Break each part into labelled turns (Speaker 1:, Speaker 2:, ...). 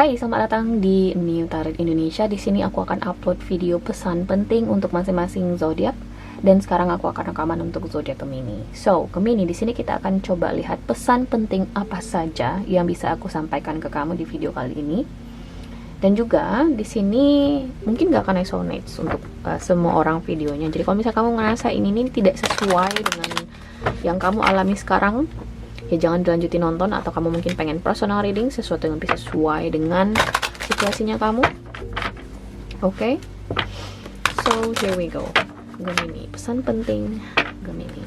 Speaker 1: Hai, selamat datang di New Tarot Indonesia. Di sini aku akan upload video pesan penting untuk masing-masing zodiak. Dan sekarang aku akan rekaman untuk zodiak Gemini. So, Gemini, di sini kita akan coba lihat pesan penting apa saja yang bisa aku sampaikan ke kamu di video kali ini. Dan juga di sini mungkin gak akan resonate untuk semua orang videonya. Jadi kalau misalnya kamu ngerasa ini tidak sesuai dengan yang kamu alami sekarang, ya jangan dilanjutin nonton. Atau kamu mungkin pengen personal reading, sesuatu yang bisa sesuai dengan situasinya kamu. Oke, so here we go. Gemini, pesan penting Gemini.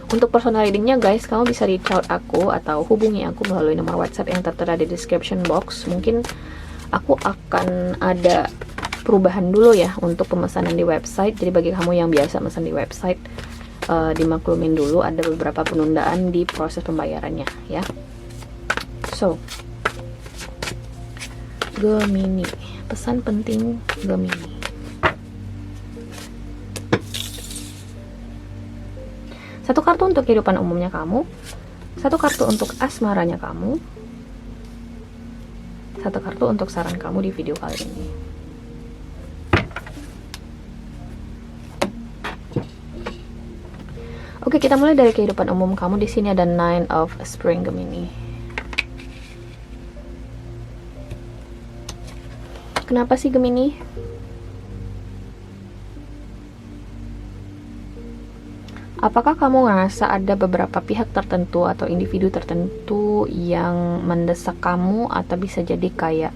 Speaker 1: Untuk personal readingnya guys, kamu bisa reach out aku atau hubungi aku melalui nomor WhatsApp yang tertera di description box. Mungkin aku akan ada perubahan dulu ya untuk pemesanan di website. Jadi bagi kamu yang biasa pesan di website, dimaklumin dulu ada beberapa penundaan di proses pembayarannya ya. So, Gemini, pesan penting Gemini. Satu kartu untuk kehidupan umumnya kamu, satu kartu untuk asmaranya kamu, satu kartu untuk saran kamu di video kali ini. Oke, kita mulai dari kehidupan umum kamu. Di sini ada Nine of Spring Gemini. Kenapa sih Gemini? Apakah kamu ngerasa ada beberapa pihak tertentu atau individu tertentu yang mendesak kamu, atau bisa jadi kayak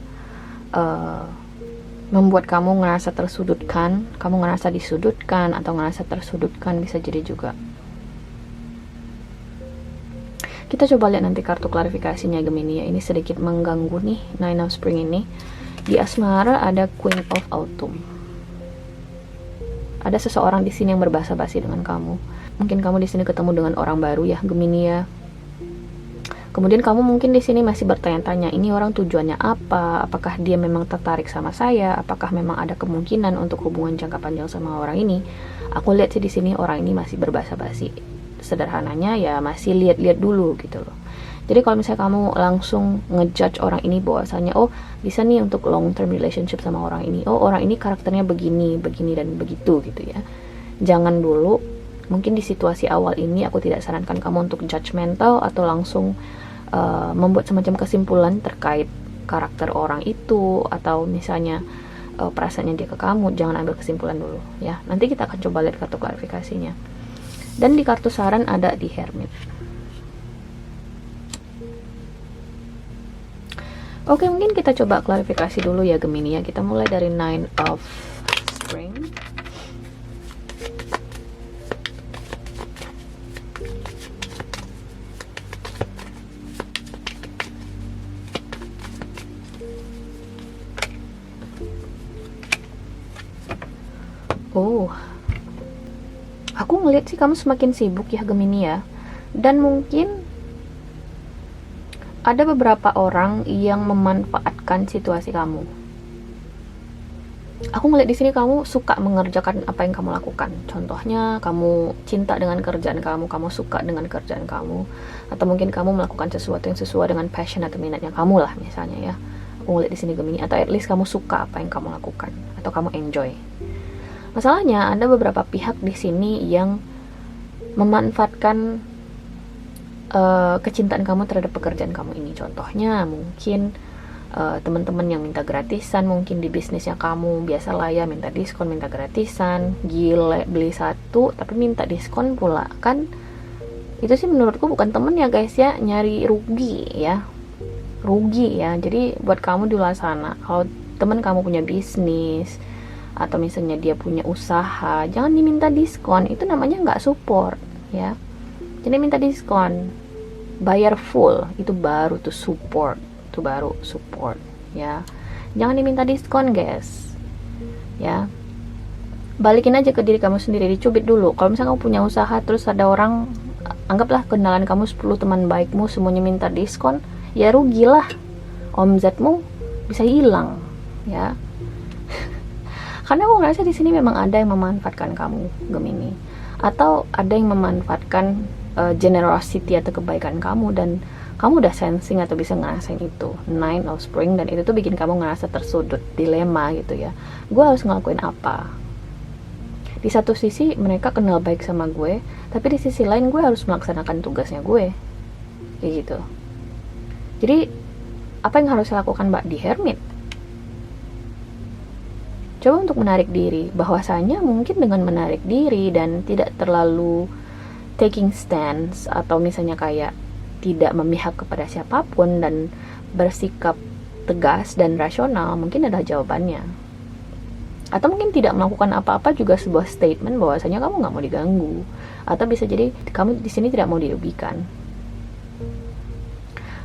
Speaker 1: membuat kamu ngerasa tersudutkan, kamu ngerasa disudutkan atau ngerasa tersudutkan, bisa jadi juga. Kita coba lihat nanti kartu klarifikasinya Gemini ya. Ini sedikit mengganggu nih, Nine of Spring ini. Di asmara ada Queen of Autumn. Ada seseorang di sini yang berbahasa basi dengan kamu. Mungkin kamu di sini ketemu dengan orang baru ya, Gemini ya. Kemudian kamu mungkin di sini masih bertanya-tanya, ini orang tujuannya apa? Apakah dia memang tertarik sama saya? Apakah memang ada kemungkinan untuk hubungan jangka panjang sama orang ini? Aku lihat sih di sini orang ini masih berbahasa basi. Sederhananya ya masih lihat-lihat dulu gitu loh. Jadi kalau misalnya kamu langsung ngejudge orang ini bahwasanya oh bisa nih untuk long term relationship sama orang ini, oh orang ini karakternya begini, begini dan begitu gitu ya. Jangan dulu. Mungkin di situasi awal ini aku tidak sarankan kamu untuk judgmental atau langsung membuat semacam kesimpulan terkait karakter orang itu atau misalnya perasaannya dia ke kamu. Jangan ambil kesimpulan dulu ya. Nanti kita akan coba lihat kartu klarifikasinya. Dan di kartu saran ada di Hermit. Oke, mungkin kita coba klarifikasi dulu ya Gemini ya. Kita mulai dari Nine of Spring. Oh, aku ngeliat sih kamu semakin sibuk ya Gemini ya. Dan mungkin ada beberapa orang yang memanfaatkan situasi kamu. Aku ngeliat di sini kamu suka mengerjakan apa yang kamu lakukan. Contohnya kamu cinta dengan kerjaan kamu, kamu suka dengan kerjaan kamu, atau mungkin kamu melakukan sesuatu yang sesuai dengan passion atau minatnya kamu lah misalnya ya. Aku ngeliat di sini Gemini, atau at least kamu suka apa yang kamu lakukan atau kamu enjoy. Masalahnya ada beberapa pihak di sini yang memanfaatkan kecintaan kamu terhadap pekerjaan kamu ini. Contohnya mungkin teman-teman yang minta gratisan, mungkin di bisnisnya kamu biasalah ya, minta diskon, minta gratisan, gile beli satu tapi minta diskon pula. Kan itu sih menurutku bukan temen ya guys ya, nyari rugi ya, rugi ya. Jadi buat kamu di luar sana, kalau teman kamu punya bisnis atau misalnya dia punya usaha, jangan diminta diskon, itu namanya nggak support ya. Jadi minta diskon, bayar full, itu baru tuh support, itu baru support ya. Jangan diminta diskon guys ya. Balikin aja ke diri kamu sendiri, dicubit dulu. Kalau misalnya kamu punya usaha terus ada orang, anggaplah kenalan kamu 10 teman baikmu semuanya minta diskon, ya rugilah, omzetmu bisa hilang ya. Karena aku ngerasa di sini memang ada yang memanfaatkan kamu Gemini, atau ada yang memanfaatkan generosity atau kebaikan kamu, dan kamu udah sensing atau bisa ngerasain itu Nine of Spring, dan itu tuh bikin kamu ngerasa tersudut, dilema gitu ya. Gue harus ngelakuin apa? Di satu sisi mereka kenal baik sama gue, tapi di sisi lain gue harus melaksanakan tugasnya gue, kayak gitu. Jadi apa yang harus saya lakukan Mbak di Hermit? Coba untuk menarik diri, bahwasanya mungkin dengan menarik diri dan tidak terlalu taking stance, atau misalnya kayak tidak memihak kepada siapapun dan bersikap tegas dan rasional, mungkin adalah jawabannya. Atau mungkin tidak melakukan apa-apa juga sebuah statement bahwasanya kamu nggak mau diganggu, atau bisa jadi kamu di sini tidak mau dirugikan.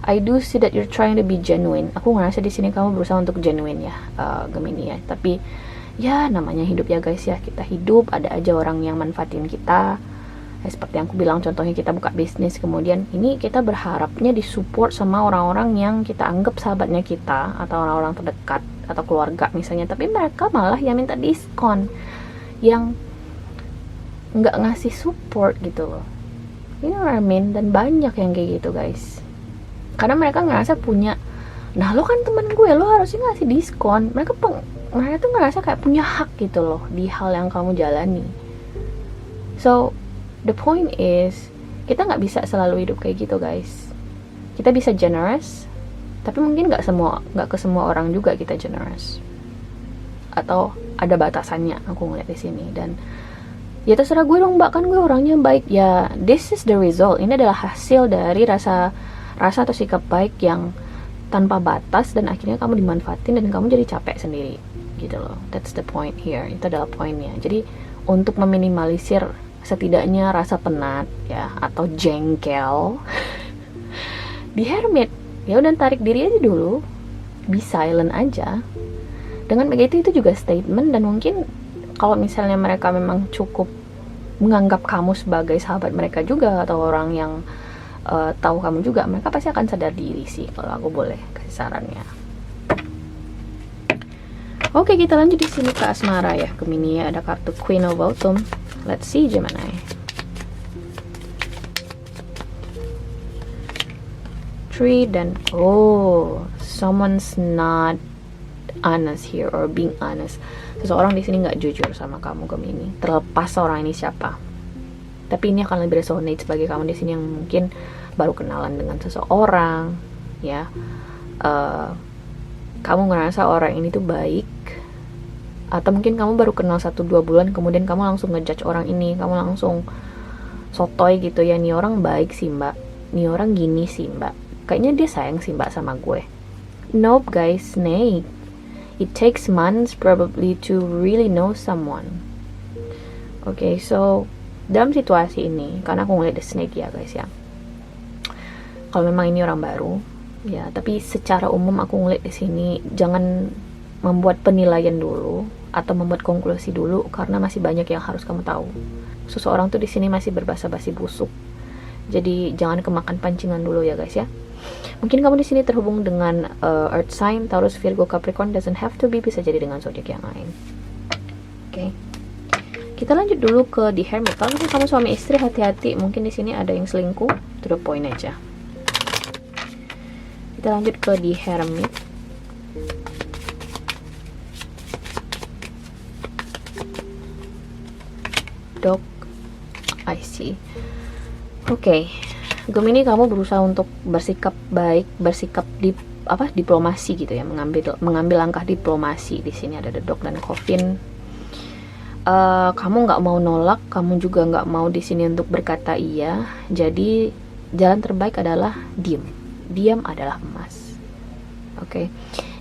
Speaker 1: I do see that you're trying to be genuine. Aku ngerasa di sini kamu berusaha untuk genuine ya, Gemini ya. Tapi ya namanya hidup ya guys ya, kita hidup ada aja orang yang manfaatin kita. Seperti yang aku bilang, contohnya kita buka bisnis, kemudian ini kita berharapnya disupport sama orang-orang yang kita anggap sahabatnya kita, atau orang-orang terdekat, atau keluarga misalnya, tapi mereka malah yang minta diskon, yang nggak ngasih support gitu loh. You know what I mean? Dan banyak yang kayak gitu guys, karena mereka ngerasa punya, nah lo kan temen gue, lo harusnya ngasih diskon. Mereka tuh ngerasa kayak punya hak gitu loh di hal yang kamu jalani. So the point is, kita nggak bisa selalu hidup kayak gitu guys. Kita bisa generous, tapi mungkin nggak ke semua orang juga kita generous, atau ada batasannya. Aku ngeliat di sini, dan ya terserah gue dong Mbak, kan gue orangnya baik ya. This is the result. Ini adalah hasil dari rasa atau sikap baik yang tanpa batas, dan akhirnya kamu dimanfaatin dan kamu jadi capek sendiri gitu loh. That's the point here. Itu adalah poinnya. Jadi untuk meminimalisir setidaknya rasa penat ya, atau jengkel di Hermit, ya udah tarik diri aja dulu, be silent aja. Dengan begitu itu juga statement, dan mungkin kalau misalnya mereka memang cukup menganggap kamu sebagai sahabat mereka juga, atau orang yang tahu kamu juga, mereka pasti akan sadar diri sih, kalau aku boleh kasih sarannya. Oke, kita lanjut di sini ke asmara ya, Gemini ya. Ada kartu Queen of Autumn. Let's see Gemini. Tree dan someone's not honest here, or being honest. Seseorang di sini nggak jujur sama kamu Gemini, terlepas orang ini siapa. Tapi ini akan lebih resonate sebagai kamu di sini yang mungkin baru kenalan dengan seseorang ya. Kamu ngerasa orang ini tuh baik, atau mungkin kamu baru kenal 1-2 bulan, kemudian kamu langsung ngejudge orang ini, kamu langsung sotoy gitu ya, nih orang baik sih Mbak, nih orang gini sih Mbak, kayaknya dia sayang sih Mbak sama gue. Nope guys, snake. It takes months probably to really know someone. Okay, so dalam situasi ini, karena aku ngeliat the snake ya guys ya, kalau memang ini orang baru ya, tapi secara umum aku ngeliat di sini jangan membuat penilaian dulu atau membuat konklusi dulu, karena masih banyak yang harus kamu tahu. Seseorang tuh di sini masih berbasa-basi busuk, jadi jangan kemakan pancingan dulu ya guys ya. Mungkin kamu di sini terhubung dengan Earth sign, Taurus, Virgo, Capricorn, doesn't have to be, bisa jadi dengan zodiak yang lain. Oke. Kita lanjut dulu ke di Hermit. Kalau misalnya kamu suami istri, hati-hati, mungkin di sini ada yang selingkuh. To the point aja. Kita lanjut ke di Hermit. Dog, I see. Oke. Gemini, kamu berusaha untuk bersikap baik, bersikap diplomasi gitu ya, mengambil langkah diplomasi. Di sini ada the dog dan coffin. Kamu nggak mau nolak, kamu juga nggak mau di sini untuk berkata iya. Jadi jalan terbaik adalah diam. Diam adalah emas. Oke.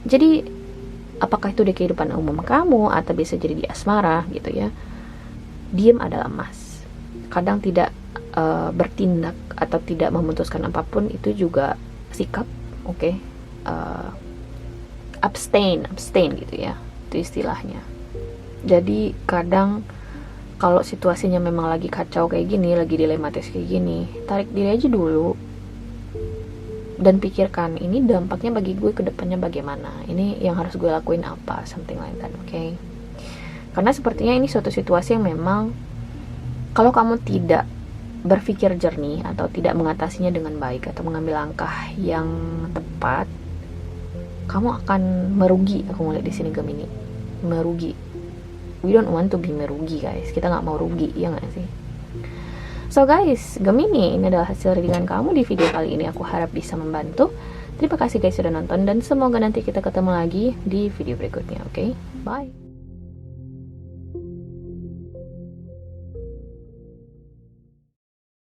Speaker 1: Jadi apakah itu di kehidupan umum kamu atau bisa jadi di asmara gitu ya? Diam adalah emas. Kadang tidak bertindak atau tidak memutuskan apapun itu juga sikap. Oke. Abstain gitu ya, itu istilahnya. Jadi kadang kalau situasinya memang lagi kacau kayak gini, lagi dilematis kayak gini, tarik diri aja dulu dan pikirkan ini dampaknya bagi gue ke depannya bagaimana, ini yang harus gue lakuin apa, something like that. Oke. Karena sepertinya ini suatu situasi yang memang kalau kamu tidak berpikir jernih atau tidak mengatasinya dengan baik atau mengambil langkah yang tepat, kamu akan merugi. Aku ngeliat di sini Gemini, merugi. We don't want to be merugi guys, kita nggak mau rugi, ya nggak sih? So guys, Gemini, ini adalah hasil readingan kamu di video kali ini. Aku harap bisa membantu. Terima kasih guys sudah nonton, dan semoga nanti kita ketemu lagi di video berikutnya. Oke, bye.